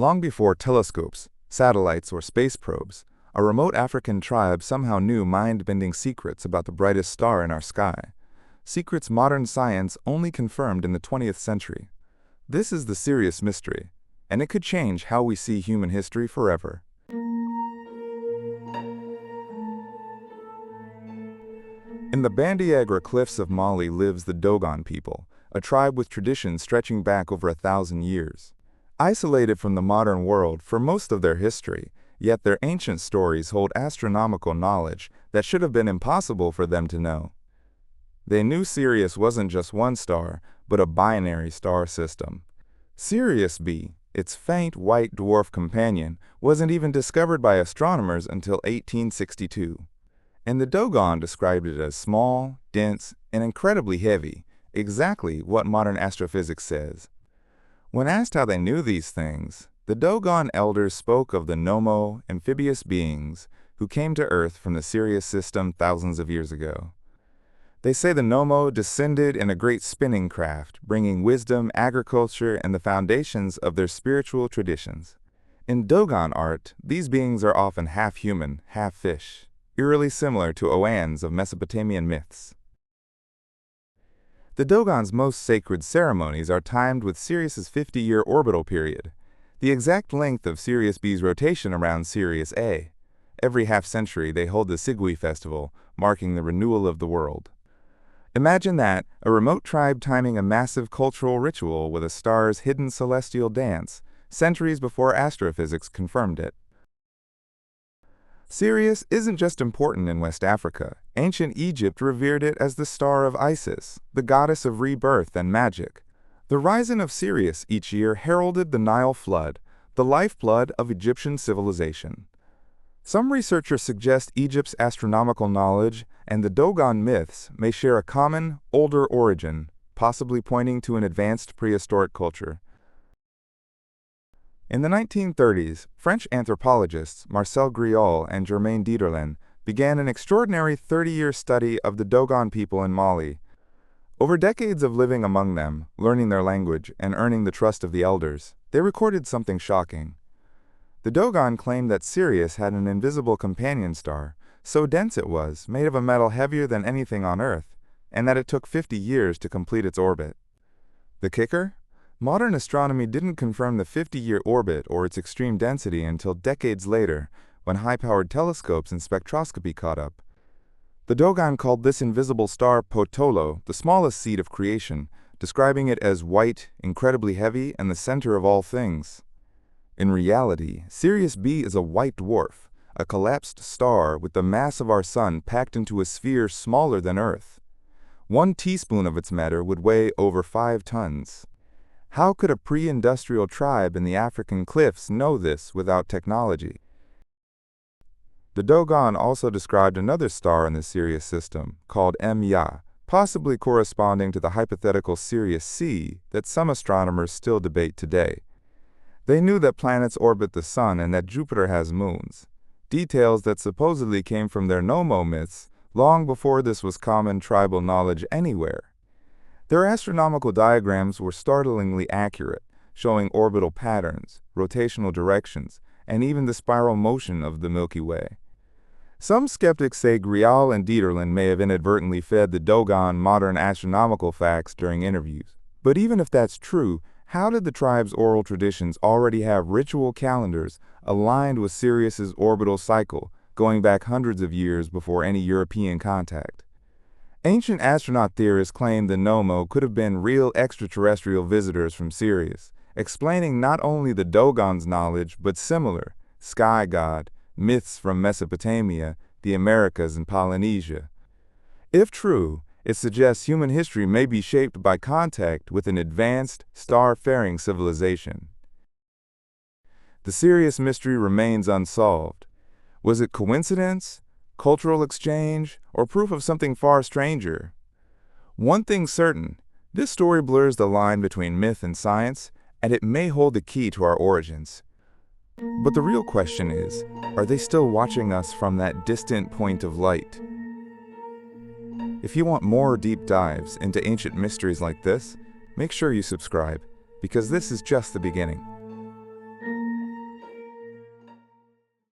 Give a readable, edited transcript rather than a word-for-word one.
Long before telescopes, satellites, or space probes, a remote African tribe somehow knew mind-bending secrets about the brightest star in our sky. Secrets modern science only confirmed in the 20th century. This is the Sirius mystery, and it could change how we see human history forever. In the Bandiagra cliffs of Mali lives the Dogon people, a tribe with traditions stretching back over 1,000 years. Isolated from the modern world for most of their history, yet their ancient stories hold astronomical knowledge that should have been impossible for them to know. They knew Sirius wasn't just one star, but a binary star system. Sirius B, its faint white dwarf companion, wasn't even discovered by astronomers until 1862. And the Dogon described it as small, dense, and incredibly heavy, exactly what modern astrophysics says. When asked how they knew these things, the Dogon elders spoke of the Nommo, amphibious beings, who came to Earth from the Sirius system thousands of years ago. They say the Nommo descended in a great spinning craft, bringing wisdom, agriculture, and the foundations of their spiritual traditions. In Dogon art, these beings are often half human, half fish, eerily similar to Oans of Mesopotamian myths. The Dogon's most sacred ceremonies are timed with Sirius's 50-year orbital period, the exact length of Sirius B's rotation around Sirius A. Every half-century they hold the Sigui festival, marking the renewal of the world. Imagine that, a remote tribe timing a massive cultural ritual with a star's hidden celestial dance, centuries before astrophysics confirmed it. Sirius isn't just important in West Africa. Ancient Egypt revered it as the star of Isis, the goddess of rebirth and magic. The rising of Sirius each year heralded the Nile flood, the lifeblood of Egyptian civilization. Some researchers suggest Egypt's astronomical knowledge and the Dogon myths may share a common, older origin, possibly pointing to an advanced prehistoric culture. In the 1930s, French anthropologists Marcel Griaule and Germaine Dieterlen began an extraordinary 30-year study of the Dogon people in Mali. Over decades of living among them, learning their language, and earning the trust of the elders, they recorded something shocking. The Dogon claimed that Sirius had an invisible companion star, so dense it was, made of a metal heavier than anything on Earth, and that it took 50 years to complete its orbit. The kicker? Modern astronomy didn't confirm the 50-year orbit or its extreme density until decades later, when high-powered telescopes and spectroscopy caught up. The Dogon called this invisible star Potolo, the smallest seed of creation, describing it as white, incredibly heavy, and the center of all things. In reality, Sirius B is a white dwarf, a collapsed star with the mass of our Sun packed into a sphere smaller than Earth. 1 teaspoon of its matter would weigh over 5 tons. How could a pre-industrial tribe in the African cliffs know this without technology? The Dogon also described another star in the Sirius system, called M-Ya, possibly corresponding to the hypothetical Sirius C that some astronomers still debate today. They knew that planets orbit the Sun and that Jupiter has moons, details that supposedly came from their Nommo myths long before this was common tribal knowledge anywhere. Their astronomical diagrams were startlingly accurate, showing orbital patterns, rotational directions, and even the spiral motion of the Milky Way. Some skeptics say Griaule and Dieterlen may have inadvertently fed the Dogon modern astronomical facts during interviews. But even if that's true, how did the tribe's oral traditions already have ritual calendars aligned with Sirius's orbital cycle, going back hundreds of years before any European contact? Ancient astronaut theorists claim the Nommo could have been real extraterrestrial visitors from Sirius, explaining not only the Dogon's knowledge but similar sky god myths from Mesopotamia, the Americas, and Polynesia. If true, it suggests human history may be shaped by contact with an advanced, star-faring civilization. The Sirius mystery remains unsolved. Was it coincidence, cultural exchange, or proof of something far stranger? One thing's certain, this story blurs the line between myth and science, and it may hold the key to our origins. But the real question is, are they still watching us from that distant point of light? If you want more deep dives into ancient mysteries like this, make sure you subscribe, because this is just the beginning.